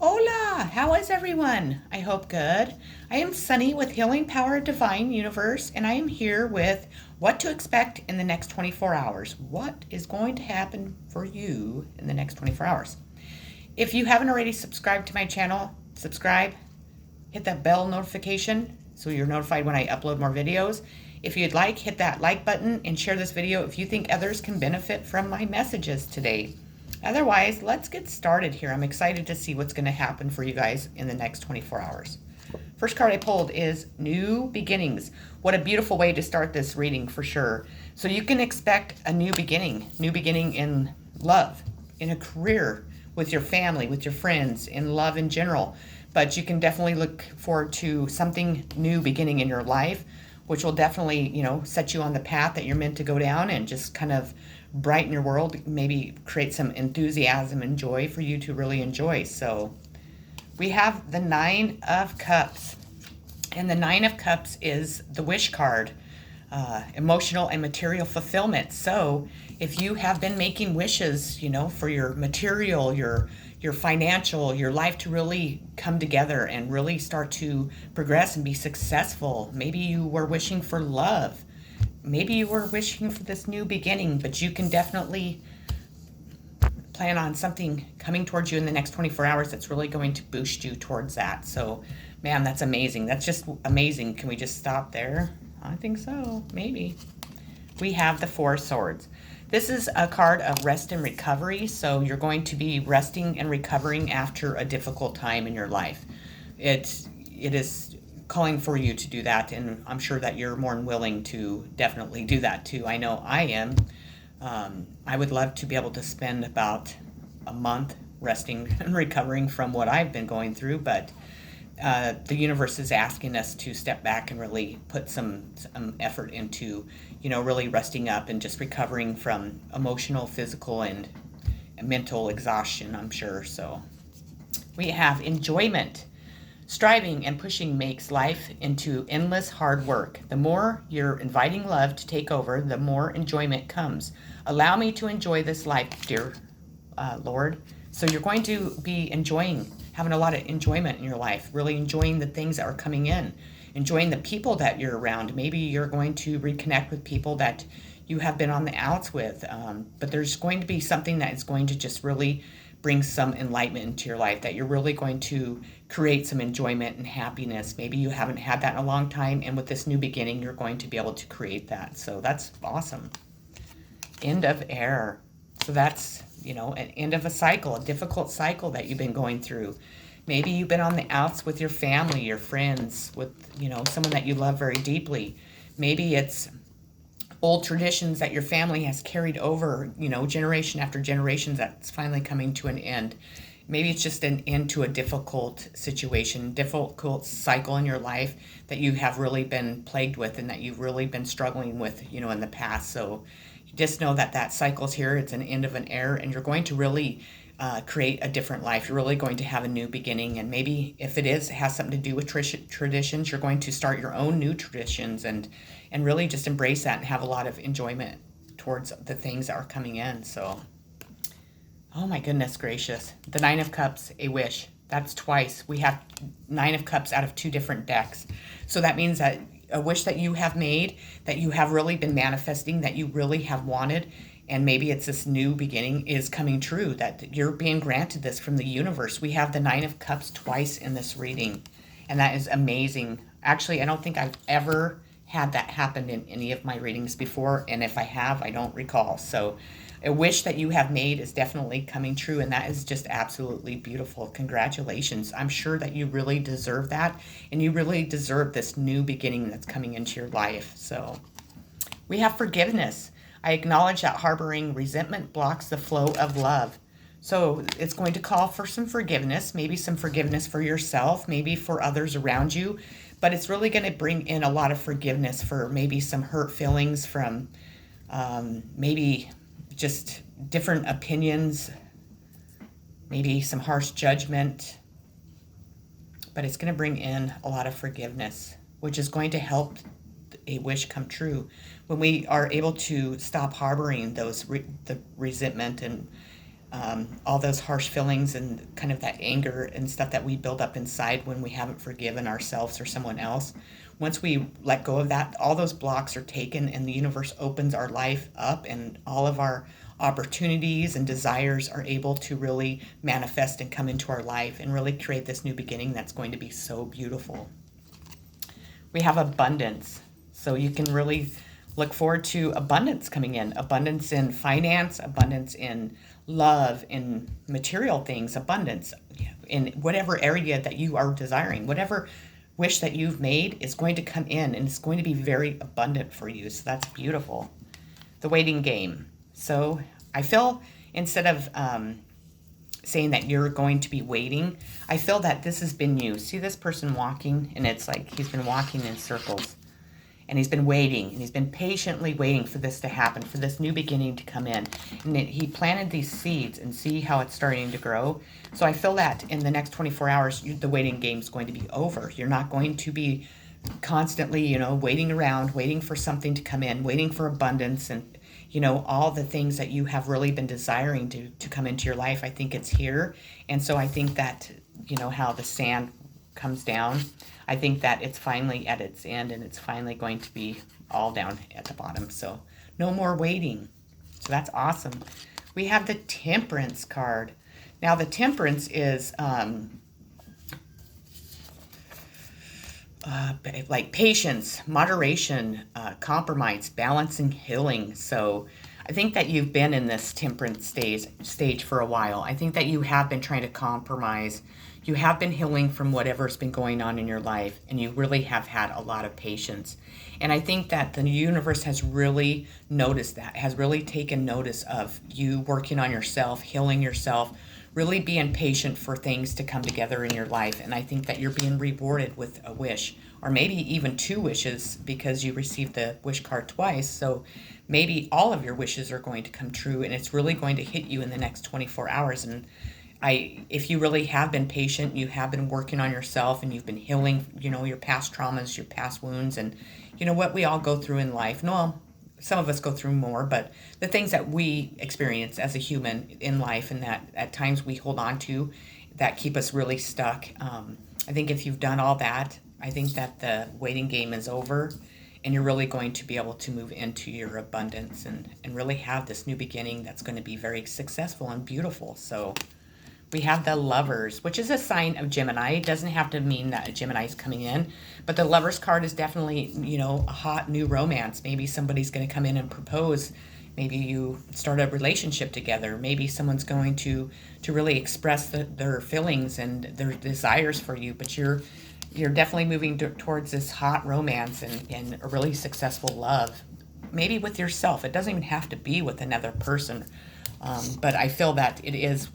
Hola, how is everyone? I hope good. I am Sunny with Healing Power Divine Universe, and I am here with what to expect in the next 24 hours. What is going to happen for you in the next 24 hours? If you haven't already subscribed to my channel, subscribe, hit that bell notification so you're notified when I upload more videos. If you'd like, hit that like button and share this video if you think others can benefit from my messages today. Otherwise, let's get started here. I'm excited to see what's going to happen for you guys in the next 24 hours. First card I pulled is New Beginnings. What a beautiful way to start this reading for sure. So you can expect a new beginning in love, in a career, with your family, with your friends, in love in general. But you can definitely look forward to something new beginning in your life, which will definitely, set you on the path that you're meant to go down and just kind of brighten your world, maybe create some enthusiasm and joy for you to really enjoy. So we have the Nine of Cups, and the Nine of Cups is the wish card, emotional and material fulfillment. So if you have been making wishes, for your material, your financial, your life to really come together and really start to progress and be successful. Maybe you were wishing for love. Maybe you were wishing for this new beginning, but you can definitely plan on something coming towards you in the next 24 hours that's really going to boost you towards that. So, man, that's amazing. That's just amazing. Can we just stop there? I think so. Maybe. We have the Four Swords. This is a card of rest and recovery. So you're going to be resting and recovering after a difficult time in your life. It is calling for you to do that, and I'm sure that you're more than willing to definitely do that too. I know I am. I would love to be able to spend about a month resting and recovering from what I've been going through, but the universe is asking us to step back and really put some effort into, really resting up and just recovering from emotional, physical, and mental exhaustion, I'm sure. So we have enjoyment. Striving and pushing makes life into endless hard work. The more you're inviting love to take over, the more enjoyment comes. Allow me to enjoy this life, dear Lord. So you're going to be having a lot of enjoyment in your life, really enjoying the things that are coming in, enjoying the people that you're around. Maybe you're going to reconnect with people that you have been on the outs with, but there's going to be something that is going to just really bring some enlightenment into your life, that you're really going to create some enjoyment and happiness. Maybe you haven't had that in a long time, and with this new beginning, you're going to be able to create that. So that's awesome. End of air. So that's, an end of a cycle, a difficult cycle that you've been going through. Maybe you've been on the outs with your family, your friends, with, someone that you love very deeply. Maybe it's old traditions that your family has carried over, generation after generation, that's finally coming to an end. Maybe it's just an end to a difficult situation, difficult cycle in your life that you have really been plagued with and that you've really been struggling with, in the past. So just know that that cycle's here. It's an end of an era, and you're going to really create a different life. You're really going to have a new beginning, and maybe if it has something to do with traditions, you're going to start your own new traditions and really just embrace that and have a lot of enjoyment towards the things that are coming in. So, oh my goodness gracious. The Nine of Cups, a wish. That's twice. We have Nine of Cups out of two different decks. So that means that a wish that you have made, that you have really been manifesting, that you really have wanted, and maybe it's this new beginning is coming true, that you're being granted this from the universe. We have the Nine of Cups twice in this reading, and that is amazing. Actually, I don't think I've ever had that happen in any of my readings before, and if I have, I don't recall. So a wish that you have made is definitely coming true, and that is just absolutely beautiful. Congratulations. I'm sure that you really deserve that, and you really deserve this new beginning that's coming into your life. So we have forgiveness. I acknowledge that harboring resentment blocks the flow of love. So it's going to call for some forgiveness, maybe some forgiveness for yourself, maybe for others around you, but it's really going to bring in a lot of forgiveness for maybe some hurt feelings from maybe just different opinions, maybe some harsh judgment, but it's going to bring in a lot of forgiveness, which is going to help a wish come true. When we are able to stop harboring the resentment and all those harsh feelings and kind of that anger and stuff that we build up inside when we haven't forgiven ourselves or someone else. Once we let go of that, all those blocks are taken and the universe opens our life up, and all of our opportunities and desires are able to really manifest and come into our life and really create this new beginning that's going to be so beautiful. We have abundance. So you can really look forward to abundance coming in. Abundance in finance, abundance in love, in material things, abundance in whatever area that you are desiring. Whatever wish that you've made is going to come in, and it's going to be very abundant for you. So that's beautiful. The waiting game. So I feel, instead of saying that you're going to be waiting, I feel that this has been you. See this person walking, and it's like he's been walking in circles. And he's been waiting, and he's been patiently waiting for this to happen, for this new beginning to come in. And he planted these seeds, and see how it's starting to grow. So I feel that in the next 24 hours, the waiting game is going to be over. You're not going to be constantly, waiting around, waiting for something to come in, waiting for abundance, and, all the things that you have really been desiring to come into your life. I think it's here. And so I think that, how the sand comes down, I think that it's finally at its end, and it's finally going to be all down at the bottom. So no more waiting. So that's awesome. We have the Temperance card. Now the Temperance is like patience, moderation, compromise, balance, and healing. So I think that you've been in this temperance stage for a while. I think that you have been trying to compromise. You have been healing from whatever's been going on in your life, and you really have had a lot of patience. And I think that the universe has really noticed that, has really taken notice of you working on yourself, healing yourself, really being patient for things to come together in your life. And I think that you're being rewarded with a wish, or maybe even 2 wishes, because you received the wish card twice. So maybe all of your wishes are going to come true, and it's really going to hit you in the next 24 hours. And if you really have been patient, you have been working on yourself, and you've been healing, your past traumas, your past wounds, and what we all go through in life. No, some of us go through more, but the things that we experience as a human in life, and that at times we hold on to, that keep us really stuck. I think if you've done all that, I think that the waiting game is over, and you're really going to be able to move into your abundance and really have this new beginning that's going to be very successful and beautiful. So we have the Lovers, which is a sign of Gemini. It doesn't have to mean that a Gemini is coming in, but the Lovers card is definitely, a hot new romance. Maybe somebody's going to come in and propose. Maybe you start a relationship together. Maybe someone's going to really express their feelings and their desires for you, but you're definitely moving towards this hot romance and a really successful love. Maybe with yourself. It doesn't even have to be with another person, but I feel that it is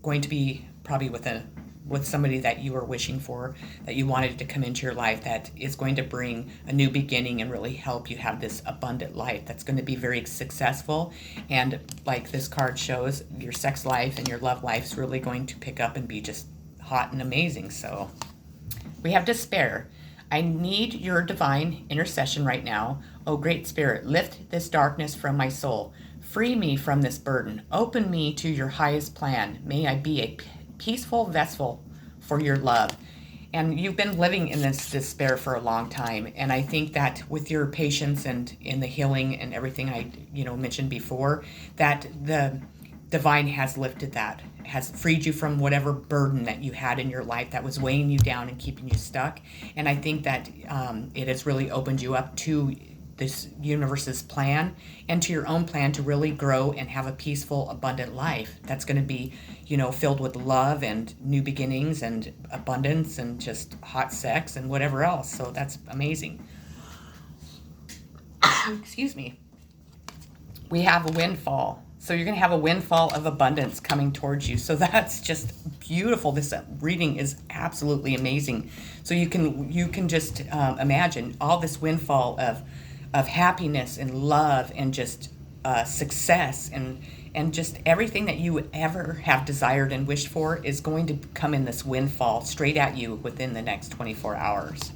going to be probably with somebody that you were wishing for, that you wanted to come into your life, that is going to bring a new beginning and really help you have this abundant life that's going to be very successful. And like this card shows, your sex life and your love life is really going to pick up and be just hot and amazing. So we have Despair. I need your divine intercession right now. Oh, great spirit, lift this darkness from my soul. Free me from this burden. Open me to your highest plan. May I be a peaceful vessel for your love. And you've been living in this despair for a long time. And I think that with your patience and in the healing and everything I mentioned before, that the divine has lifted that, has freed you from whatever burden that you had in your life that was weighing you down and keeping you stuck. And I think that it has really opened you up to this universe's plan and to your own plan to really grow and have a peaceful, abundant life that's going to be, filled with love and new beginnings and abundance and just hot sex and whatever else. So that's amazing. Excuse me. We have a windfall. So you're going to have a windfall of abundance coming towards you. So that's just beautiful. This reading is absolutely amazing. So you can just imagine all this windfall of happiness and love and just success and just everything that you would ever have desired and wished for is going to come in this windfall straight at you within the next 24 hours.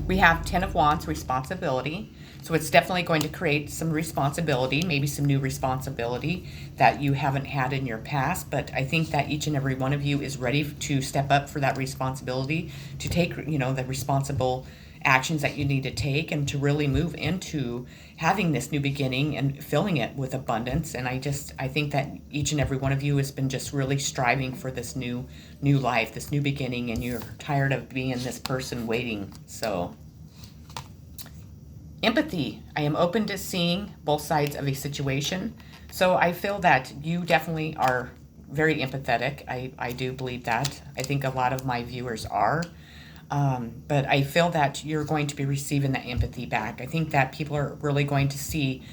We have 10 of Wands, responsibility. So it's definitely going to create some responsibility, maybe some new responsibility that you haven't had in your past. But I think that each and every one of you is ready to step up for that responsibility, to take, the responsible actions that you need to take, and to really move into having this new beginning and filling it with abundance. And I think that each and every one of you has been just really striving for this new life, this new beginning, and you're tired of being this person waiting. So empathy. I am open to seeing both sides of a situation. So I feel that you definitely are very empathetic. I do believe that. I think a lot of my viewers are. But I feel that you're going to be receiving that empathy back. I think that people are really going to see,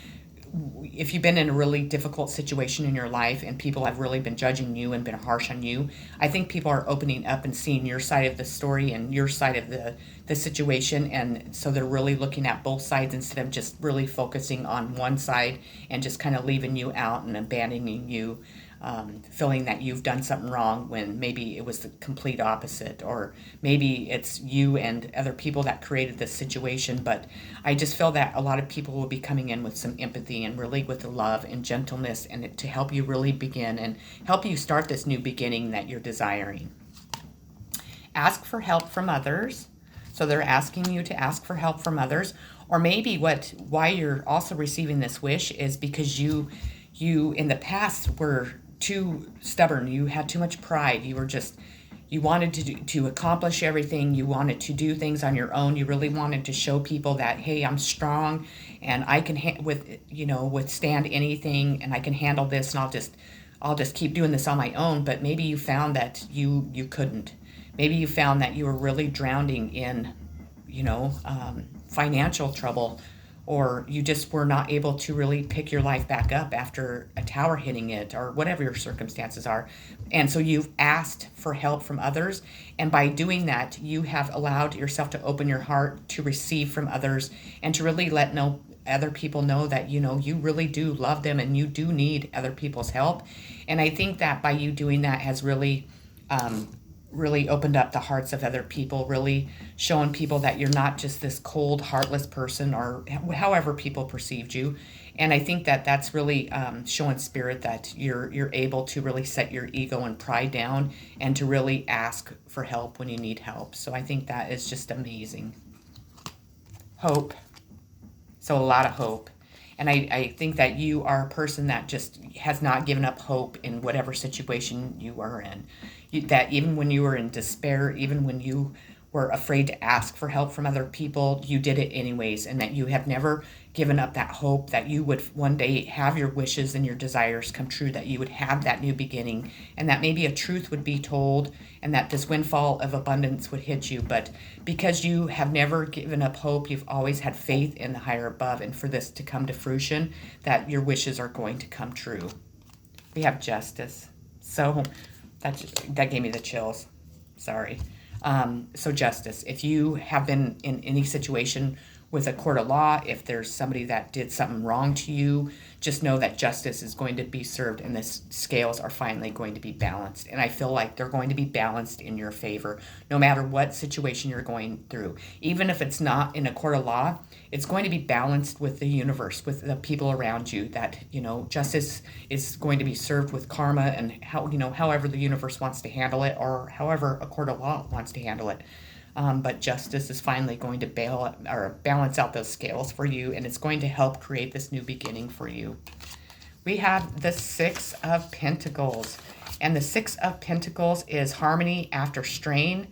if you've been in a really difficult situation in your life and people have really been judging you and been harsh on you, I think people are opening up and seeing your side of the story and your side of the situation. And so they're really looking at both sides instead of just really focusing on one side and just kind of leaving you out and abandoning you, feeling that you've done something wrong when maybe it was the complete opposite, or maybe it's you and other people that created this situation. But I just feel that a lot of people will be coming in with some empathy and really with the love and gentleness, and to help you really begin and help you start this new beginning that you're desiring. Ask for help from others. So they're asking you to ask for help from others, or maybe why you're also receiving this wish is because you in the past were too stubborn. You had too much pride. You wanted to accomplish everything. You wanted to do things on your own. You really wanted to show people that, hey, I'm strong and I can withstand anything, and I can handle this, and I'll just keep doing this on my own. But maybe you found that you couldn't. Maybe you found that you were really drowning in, financial trouble, or you just were not able to really pick your life back up after a tower hitting it, or whatever your circumstances are. And so you've asked for help from others. And by doing that, you have allowed yourself to open your heart to receive from others, and to really let other people know that, you really do love them and you do need other people's help. And I think that by you doing that has really opened up the hearts of other people, really showing people that you're not just this cold, heartless person, or however people perceived you. And I think that that's really showing spirit that you're able to really set your ego and pride down, and to really ask for help when you need help. So I think that is just amazing. Hope. So a lot of hope. And I think that you are a person that just has not given up hope in whatever situation you are in. That even when you were in despair, even when you were afraid to ask for help from other people, you did it anyways. And that you have never given up that hope that you would one day have your wishes and your desires come true, that you would have that new beginning, and that maybe a truth would be told, and that this windfall of abundance would hit you. But because you have never given up hope, you've always had faith in the higher above, and for this to come to fruition, that your wishes are going to come true. We have justice. So that gave me the chills. Sorry. So justice. If you have been in any situation with a court of law, if there's somebody that did something wrong to you, just know that justice is going to be served, and the scales are finally going to be balanced. And I feel like they're going to be balanced in your favor, no matter what situation you're going through. Even if it's not in a court of law, it's going to be balanced with the universe, with the people around you, that, justice is going to be served with karma, and however the universe wants to handle it, or however a court of law wants to handle it. But justice is finally going to balance out those scales for you, and it's going to help create this new beginning for you. We have the Six of Pentacles, and the Six of Pentacles is harmony after strain,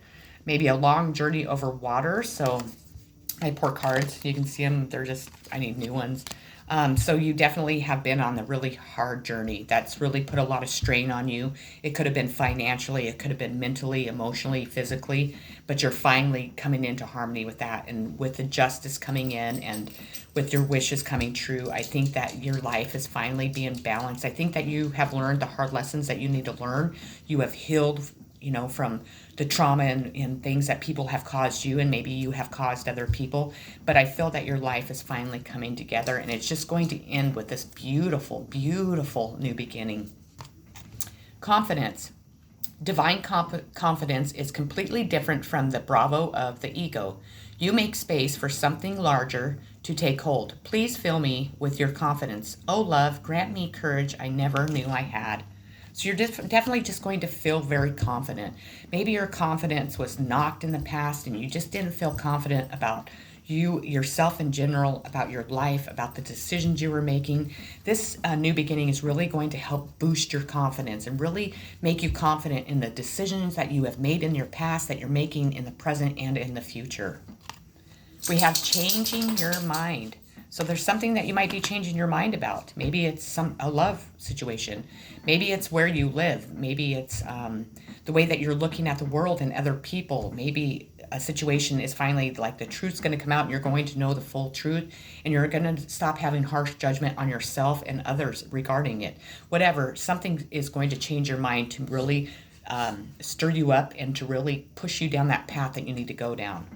maybe a long journey over water. So I pour cards. You can see them. I need new ones. So you definitely have been on the really hard journey that's really put a lot of strain on you. It could have been financially, it could have been mentally, emotionally, physically, but you're finally coming into harmony with that. And with the justice coming in and with your wishes coming true, I think that your life is finally being balanced. I think that you have learned the hard lessons that you need to learn. You have healed from the trauma and things that people have caused you, and maybe you have caused other people. But I feel that your life is finally coming together, and it's just going to end with this beautiful, beautiful new beginning. Confidence. Divine confidence is completely different from the bravo of the ego. You make space for something larger. to take hold. Please fill me with your confidence. Oh, love, grant me courage I never knew I had. So you're definitely just going to feel very confident. Maybe your confidence was knocked in the past and you just didn't feel confident about yourself in general, about your life, about the decisions you were making. This new beginning is really going to help boost your confidence and really make you confident in the decisions that you have made in your past, that you're making in the present and in the future. We have changing your mind. So there's something that you might be changing your mind about. Maybe it's a love situation. Maybe it's where you live. Maybe it's the way that you're looking at the world and other people. Maybe a situation is finally like the truth's going to come out and you're going to know the full truth and you're going to stop having harsh judgment on yourself and others regarding it. Whatever, something is going to change your mind to really stir you up and to really push you down that path that you need to go down.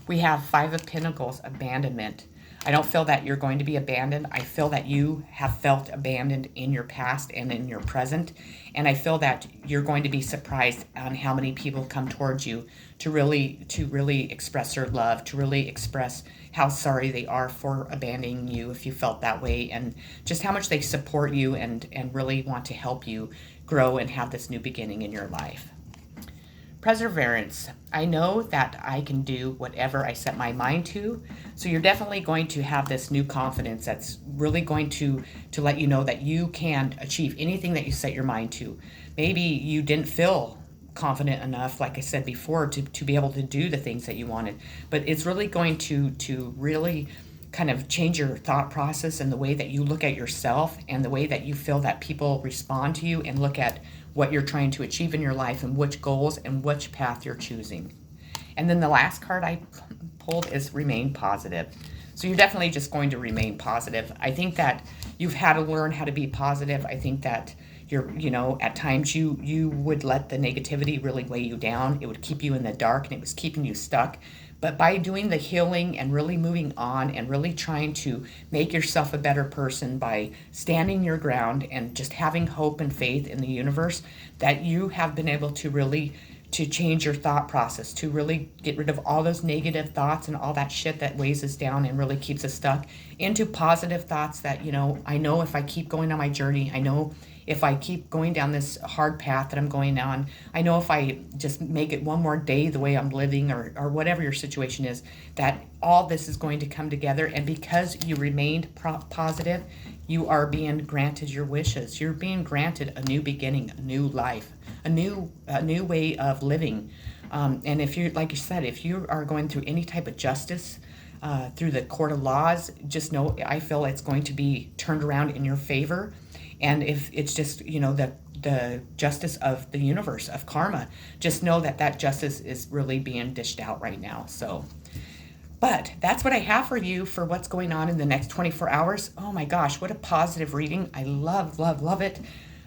We have Five of Pentacles, abandonment. I don't feel that you're going to be abandoned. I feel that you have felt abandoned in your past and in your present. And I feel that you're going to be surprised on how many people come towards you to really express their love, to really express how sorry they are for abandoning you if you felt that way, and just how much they support you and really want to help you grow and have this new beginning in your life. Perseverance. I know that I can do whatever I set my mind to. So you're definitely going to have this new confidence that's really going to let you know that you can achieve anything that you set your mind to. Maybe you didn't feel confident enough, like I said before, to be able to do the things that you wanted. But it's really going to really kind of change your thought process and the way that you look at yourself and the way that you feel that people respond to you and look at what you're trying to achieve in your life and which goals and which path you're choosing. And then the last card I pulled is remain positive. So you're definitely just going to remain positive. I think that you've had to learn how to be positive. I think that at times you would let the negativity really weigh you down. It would keep you in the dark and it was keeping you stuck. But by doing the healing and really moving on and really trying to make yourself a better person by standing your ground and just having hope and faith in the universe, that you have been able to really to change your thought process, to really get rid of all those negative thoughts and all that shit that weighs us down and really keeps us stuck into positive thoughts that, I know if I keep going on my journey, I know if I keep going down this hard path that I'm going on, I know if I just make it one more day the way I'm living or whatever your situation is, that all this is going to come together. And because you remained positive, you are being granted your wishes. You're being granted a new beginning, a new life, a new way of living. And if you, like you said, if you are going through any type of justice, through the court of laws, just know I feel it's going to be turned around in your favor. And if it's just, the justice of the universe, of karma, just know that justice is really being dished out right now. So, but that's what I have for you for what's going on in the next 24 hours. Oh my gosh, what a positive reading. I love, love, love it.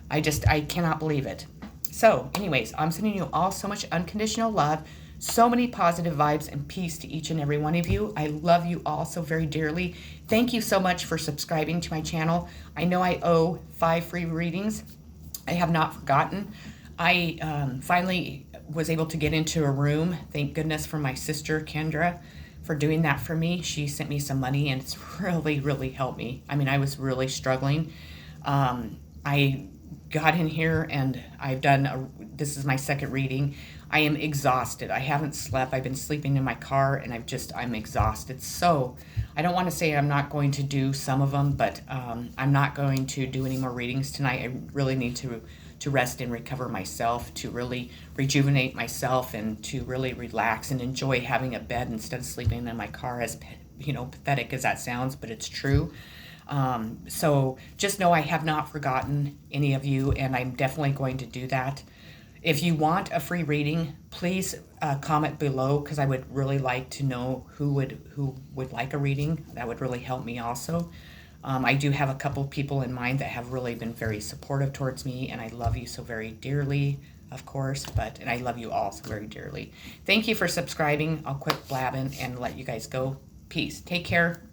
I cannot believe it. So anyways, I'm sending you all so much unconditional love, so many positive vibes and peace to each and every one of you. I love you all so very dearly. Thank you so much for subscribing to my channel. I know I owe 5 free readings. I have not forgotten. I finally was able to get into a room. Thank goodness for my sister, Kendra, for doing that for me. She sent me some money and it's really, really helped me. I mean, I was really struggling. I got in here and I've done, this is my second reading. I am exhausted. I haven't slept. I've been sleeping in my car and I'm exhausted. So I don't want to say I'm not going to do some of them, but I'm not going to do any more readings tonight. I really need to rest and recover myself, to really rejuvenate myself and to really relax and enjoy having a bed instead of sleeping in my car, as pathetic as that sounds, but it's true. So just know I have not forgotten any of you, and I'm definitely going to do that. If you want a free reading, please comment below, because I would really like to know who would like a reading. That would really help me also. I do have a couple people in mind that have really been very supportive towards me, and I love you so very dearly, of course, and I love you all so very dearly. Thank you for subscribing. I'll quit blabbing and let you guys go. Peace. Take care.